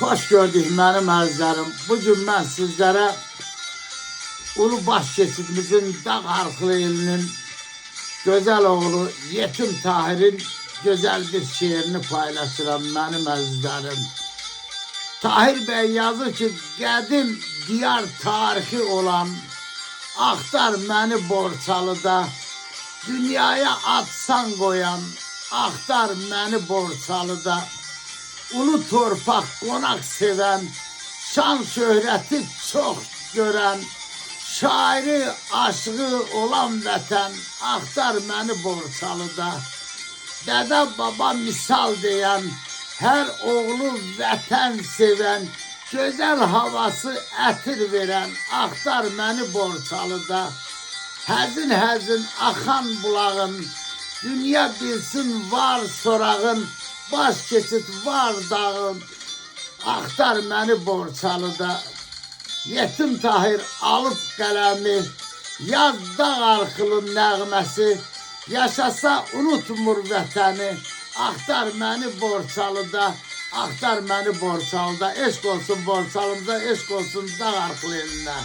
Hoş gördük mənim əzizlərim. Bugün mən sizlərə Ulu baş keçidimizin Dağarxılı elinin gözəl oğlu Yetim Tahir'in gözəl bir şiirini paylaşıram mənim əzizlərim. Tahir Bey yazır ki, qədim diyar tarixi olan axtar məni Borçalıda, dünyaya atsan qoyan axtar məni Borçalıda. Ulu torpaq qonaq sevən, şan şöhrəti çox görən, şairi aşığı olan vətən axtar məni Borçalıda. Dədə baba misal deyən, hər oğlu vətən sevən, gözəl havası ətir verən axtar məni Borçalıda. Həzin həzin axan bulağın, dünya bilsin var sorağın, baş keçid var dağın, axtar məni Borçalıda. Yetim Tahir alıb qələmi, yaz Dağarxılı nəğməsi, yaşasa unutmur vətəni, axtar məni Borçalıda, axtar məni Borçalıda. Eşq olsun Borçalımıza, eşq olsun Dağarxılı elinə.